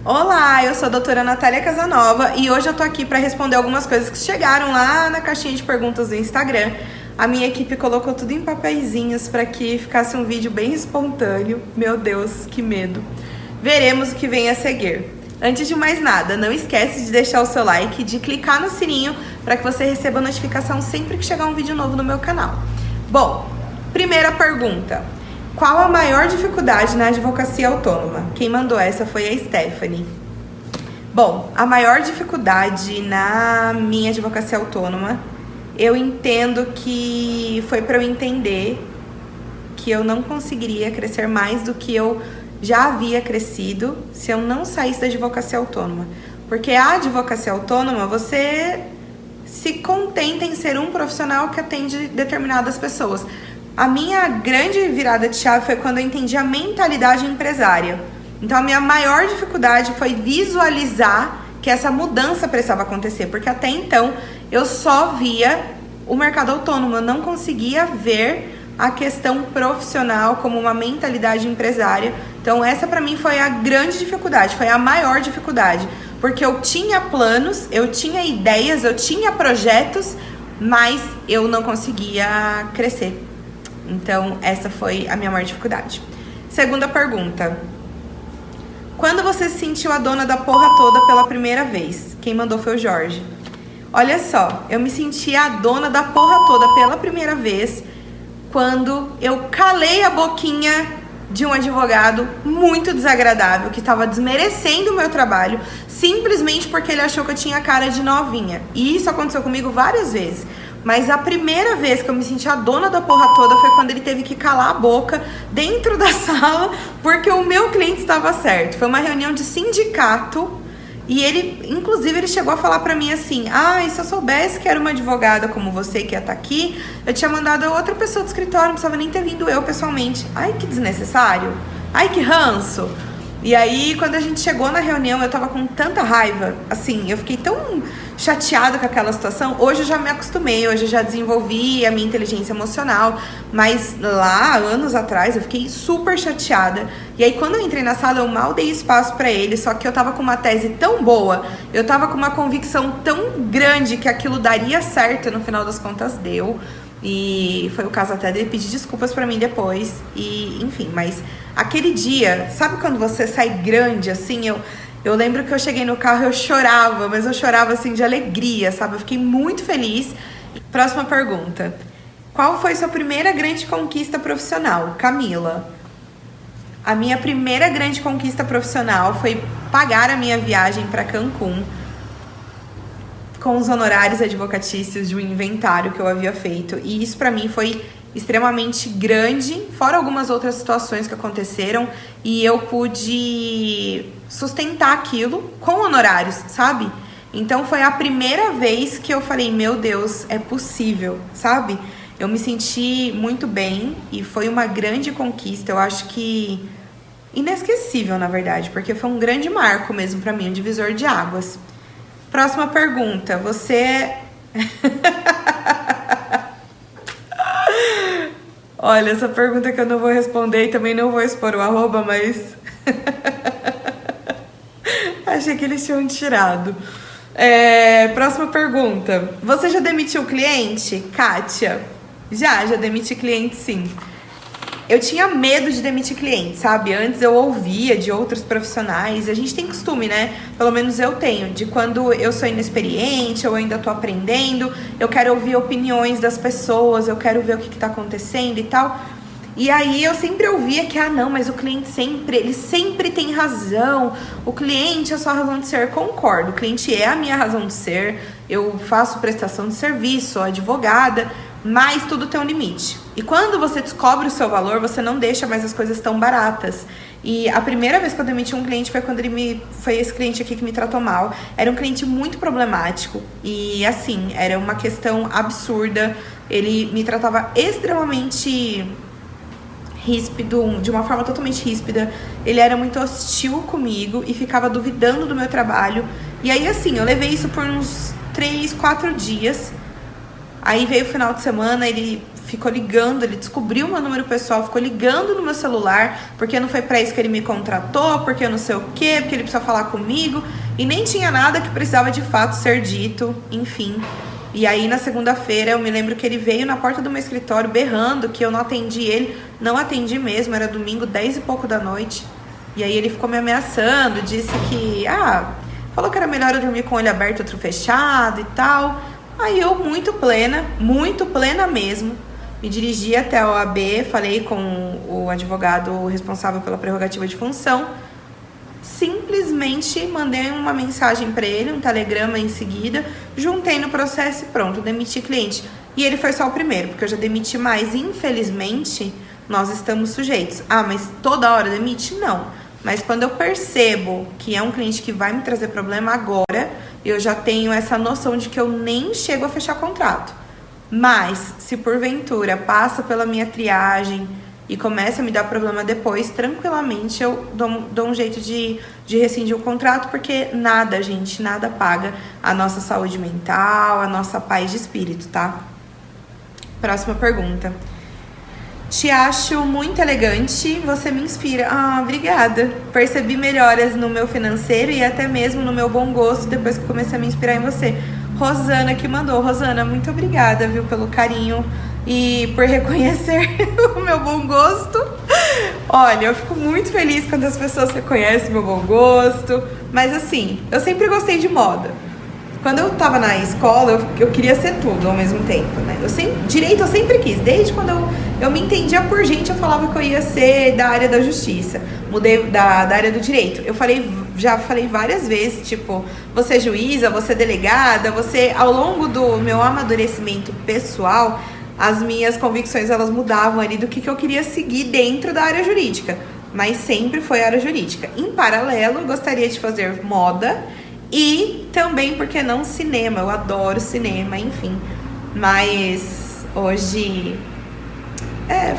Olá, eu sou a doutora Natália Casanova e hoje eu tô aqui para responder algumas coisas que chegaram lá na caixinha de perguntas do Instagram. A minha equipe colocou tudo em papeizinhos para que ficasse um vídeo bem espontâneo. Meu Deus, que medo. Veremos o que vem a seguir. Antes de mais nada, não esquece de deixar o seu like e de clicar no sininho para que você receba a notificação sempre que chegar um vídeo novo no meu canal. Bom, primeira pergunta. Qual a maior dificuldade na advocacia autônoma? Quem mandou essa foi a Stephanie. Bom, a maior dificuldade na minha advocacia autônoma, eu entendo que foi para eu entender que eu não conseguiria crescer mais do que eu já havia crescido se eu não saísse da advocacia autônoma. Porque a advocacia autônoma, você se contenta em ser um profissional que atende determinadas pessoas. A minha grande virada de chave foi quando eu entendi a mentalidade empresária. Então, a minha maior dificuldade foi visualizar que essa mudança precisava acontecer, porque até então eu só via o mercado autônomo, eu não conseguia ver a questão profissional como uma mentalidade empresária. Então, essa para mim foi a grande dificuldade, foi a maior dificuldade, porque eu tinha planos, eu tinha ideias, eu tinha projetos, mas eu não conseguia crescer. Então, essa foi a minha maior dificuldade. Segunda pergunta. Quando você se sentiu a dona da porra toda pela primeira vez? Quem mandou foi o Jorge. Olha só, eu me senti a dona da porra toda pela primeira vez quando eu calei a boquinha de um advogado muito desagradável, que estava desmerecendo o meu trabalho, simplesmente porque ele achou que eu tinha cara de novinha. E isso aconteceu comigo várias vezes. Mas a primeira vez que eu me senti a dona da porra toda foi quando ele teve que calar a boca dentro da sala porque o meu cliente estava certo. Foi uma reunião de sindicato e ele, inclusive, ele chegou a falar pra mim assim: se eu soubesse que era uma advogada como você que ia estar aqui, eu tinha mandado outra pessoa do escritório, não precisava nem ter vindo eu pessoalmente. Ai, que desnecessário. Ai, que ranço. E aí, quando a gente chegou na reunião, eu tava com tanta raiva, assim, eu fiquei tão chateada com aquela situação. Hoje eu já me acostumei, hoje eu já desenvolvi a minha inteligência emocional, mas lá, anos atrás, eu fiquei super chateada. E aí, quando eu entrei na sala, eu mal dei espaço pra ele, só que eu tava com uma tese tão boa, eu tava com uma convicção tão grande que aquilo daria certo, no final das contas deu. E foi o caso até dele pedir desculpas pra mim depois. E, enfim, mas aquele dia, sabe quando você sai grande, assim? Eu lembro que eu cheguei no carro, eu chorava, mas eu chorava, assim, de alegria, sabe? Eu fiquei muito feliz. Próxima pergunta. Qual foi sua primeira grande conquista profissional? Camila. A minha primeira grande conquista profissional foi pagar a minha viagem pra Cancún com os honorários advocatícios de um inventário que eu havia feito. E isso pra mim foi extremamente grande, fora algumas outras situações que aconteceram, e eu pude sustentar aquilo com honorários, sabe? Então foi a primeira vez que eu falei, meu Deus, é possível, sabe? Eu me senti muito bem e foi uma grande conquista, eu acho que inesquecível, na verdade, porque foi um grande marco mesmo pra mim, um divisor de águas. Próxima pergunta, você... Olha, essa pergunta que eu não vou responder e também não vou expor o arroba, mas... Achei que eles tinham tirado. Próxima pergunta. Você já demitiu cliente? Kátia. Já demiti cliente, sim. Eu tinha medo de demitir cliente, sabe? Antes eu ouvia de outros profissionais. A gente tem costume, né? Pelo menos eu tenho. De quando eu sou inexperiente, eu ainda tô aprendendo. Eu quero ouvir opiniões das pessoas. Eu quero ver o que tá acontecendo e tal. E aí eu sempre ouvia que, não, mas o cliente ele sempre tem razão. O cliente é a sua razão de ser. Concordo, o cliente é a minha razão de ser. Eu faço prestação de serviço, sou advogada, mas tudo tem um limite. E quando você descobre o seu valor, você não deixa mais as coisas tão baratas. E a primeira vez que eu demiti um cliente foi quando foi esse cliente aqui que me tratou mal. Era um cliente muito problemático e, assim, era uma questão absurda. Ele me tratava extremamente ríspido, de uma forma totalmente ríspida. Ele era muito hostil comigo e ficava duvidando do meu trabalho. E aí, assim, eu levei isso por uns 3, 4 dias. Aí veio o final de semana, ele ficou ligando, ele descobriu meu número pessoal, ficou ligando no meu celular, porque não foi pra isso que ele me contratou, porque eu não sei o quê, porque ele precisa falar comigo, e nem tinha nada que precisava de fato ser dito, enfim. E aí na segunda-feira eu me lembro que ele veio na porta do meu escritório berrando que eu não atendi ele, não atendi mesmo, era domingo, 10 e pouco da noite. E aí ele ficou me ameaçando, disse que, falou que era melhor eu dormir com o olho aberto e outro fechado e tal. Aí eu, muito plena mesmo, me dirigi até a OAB, falei com o advogado responsável pela prerrogativa de função, simplesmente mandei uma mensagem para ele, um telegrama em seguida, juntei no processo e pronto, demiti cliente. E ele foi só o primeiro, porque eu já demiti mais, infelizmente, nós estamos sujeitos. Mas toda hora demite? Não. Mas quando eu percebo que é um cliente que vai me trazer problema agora, eu já tenho essa noção de que eu nem chego a fechar contrato. Mas, se porventura passa pela minha triagem e começa a me dar problema depois, tranquilamente eu dou um jeito de rescindir o contrato, porque nada, gente, nada paga a nossa saúde mental, a nossa paz de espírito, tá? Próxima pergunta. Te acho muito elegante, você me inspira. Obrigada. Percebi melhoras no meu financeiro e até mesmo no meu bom gosto depois que comecei a me inspirar em você. Rosana que mandou. Rosana, muito obrigada, viu, pelo carinho e por reconhecer o meu bom gosto. Olha, eu fico muito feliz quando as pessoas reconhecem meu bom gosto. Mas assim, eu sempre gostei de moda. Quando eu tava na escola, eu queria ser tudo ao mesmo tempo, né? Direito eu sempre quis. Desde quando eu me entendia por gente, eu falava que eu ia ser da área da justiça. Mudei da área do direito. Já falei várias vezes, tipo, você é juíza, você é delegada, ao longo do meu amadurecimento pessoal, as minhas convicções, elas mudavam ali do que eu queria seguir dentro da área jurídica. Mas sempre foi a área jurídica. Em paralelo, eu gostaria de fazer moda e também, por que não, cinema. Eu adoro cinema, enfim. Mas hoje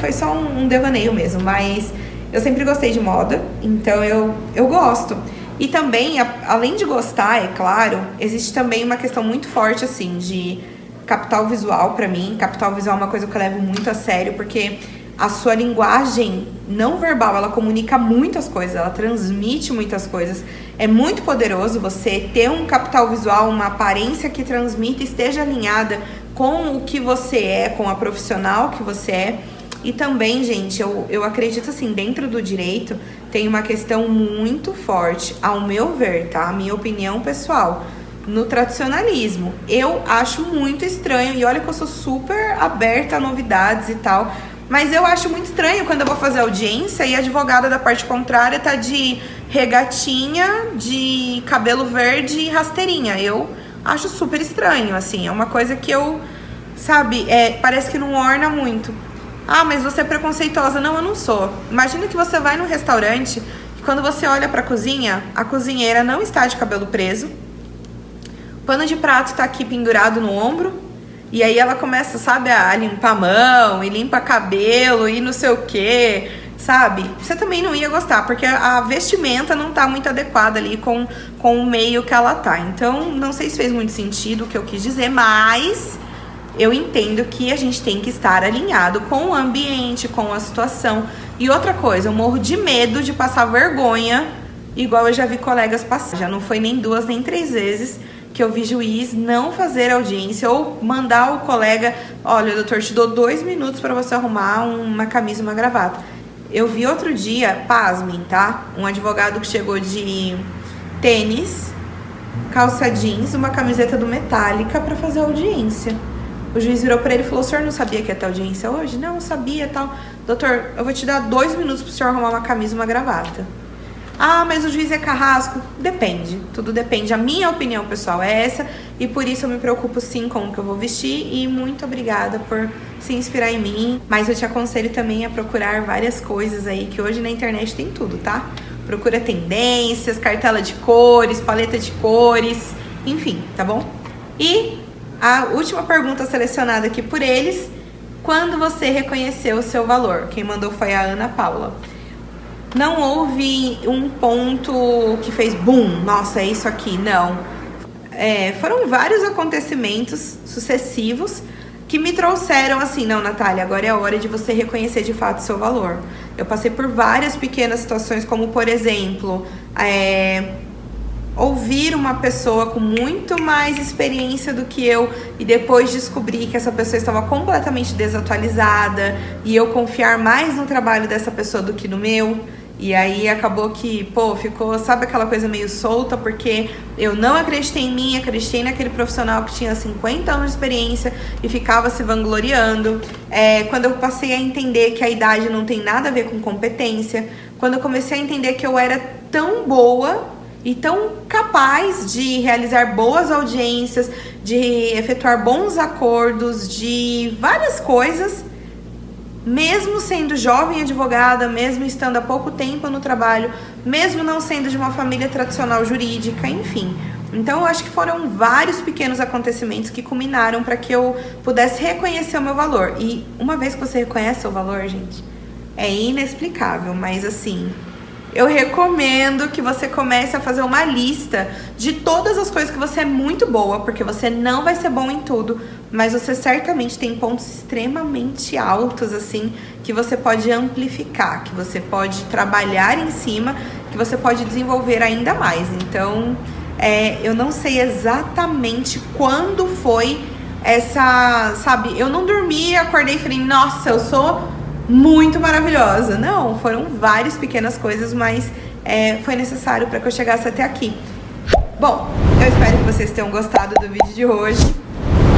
foi só um devaneio mesmo. Mas eu sempre gostei de moda, então eu gosto. E também, além de gostar, é claro, existe também uma questão muito forte, assim, de capital visual pra mim. Capital visual é uma coisa que eu levo muito a sério, porque a sua linguagem não verbal, ela comunica muitas coisas, ela transmite muitas coisas. É muito poderoso você ter um capital visual, uma aparência que transmita, esteja alinhada com o que você é, com a profissional que você é. E também, gente, eu acredito assim, dentro do direito tem uma questão muito forte, ao meu ver, tá? A minha opinião pessoal, no tradicionalismo. Eu acho muito estranho, e olha que eu sou super aberta a novidades e tal, mas eu acho muito estranho quando eu vou fazer audiência e a advogada da parte contrária tá de regatinha, de cabelo verde e rasteirinha. Eu acho super estranho, assim, é uma coisa que eu, sabe, parece que não orna muito. Mas você é preconceituosa. Não, eu não sou. Imagina que você vai num restaurante e quando você olha pra cozinha, a cozinheira não está de cabelo preso, o pano de prato tá aqui pendurado no ombro, e aí ela começa, sabe, a limpar a mão e limpa cabelo e não sei o que, sabe? Você também não ia gostar, porque a vestimenta não tá muito adequada ali com o meio que ela tá. Então, não sei se fez muito sentido o que eu quis dizer, mas eu entendo que a gente tem que estar alinhado com o ambiente, com a situação. E outra coisa, eu morro de medo de passar vergonha, igual eu já vi colegas passar. Já não foi nem 2 nem 3 vezes que eu vi juiz não fazer audiência ou mandar o colega, olha, doutor, te dou 2 minutos para você arrumar uma camisa e uma gravata. Eu vi outro dia, pasmem, tá? Um advogado que chegou de tênis, calça jeans, uma camiseta do Metallica para fazer audiência. O juiz virou pra ele e falou, o senhor não sabia que ia ter audiência hoje? Não, eu sabia e tal. Doutor, eu vou te dar 2 minutos pro senhor arrumar uma camisa e uma gravata. Mas o juiz é carrasco? Depende, tudo depende. A minha opinião pessoal é essa, e por isso eu me preocupo sim com o que eu vou vestir, e muito obrigada por se inspirar em mim. Mas eu te aconselho também a procurar várias coisas aí, que hoje na internet tem tudo, tá? Procura tendências, cartela de cores, paleta de cores, enfim, tá bom? E a última pergunta selecionada aqui por eles: quando você reconheceu o seu valor? Quem mandou foi a Ana Paula. Não houve um ponto que fez boom, nossa, é isso aqui, não. Foram vários acontecimentos sucessivos que me trouxeram assim, não, Natália, agora é a hora de você reconhecer de fato o seu valor. Eu passei por várias pequenas situações, como por exemplo, ouvir uma pessoa com muito mais experiência do que eu e depois descobrir que essa pessoa estava completamente desatualizada e eu confiar mais no trabalho dessa pessoa do que no meu. E aí acabou que, pô, ficou, sabe aquela coisa meio solta, porque eu não acreditei em mim, acreditei naquele profissional que tinha 50 anos de experiência e ficava se vangloriando. Quando eu passei a entender que a idade não tem nada a ver com competência, quando eu comecei a entender que eu era tão boa e tão capaz de realizar boas audiências, de efetuar bons acordos, de várias coisas, mesmo sendo jovem advogada, mesmo estando há pouco tempo no trabalho, mesmo não sendo de uma família tradicional jurídica, enfim. Então eu acho que foram vários pequenos acontecimentos que culminaram para que eu pudesse reconhecer o meu valor. E uma vez que você reconhece o valor, gente, é inexplicável, mas assim, eu recomendo que você comece a fazer uma lista de todas as coisas que você é muito boa, porque você não vai ser bom em tudo, mas você certamente tem pontos extremamente altos, assim, que você pode amplificar, que você pode trabalhar em cima, que você pode desenvolver ainda mais. Então, eu não sei exatamente quando foi essa, sabe, eu não dormi, acordei e falei, nossa, eu sou muito maravilhosa. Não, foram várias pequenas coisas, mas foi necessário para que eu chegasse até aqui. Bom, eu espero que vocês tenham gostado do vídeo de hoje.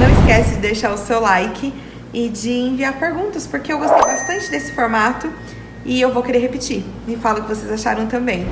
Não esquece de deixar o seu like e de enviar perguntas, porque eu gostei bastante desse formato e eu vou querer repetir. Me fala o que vocês acharam também.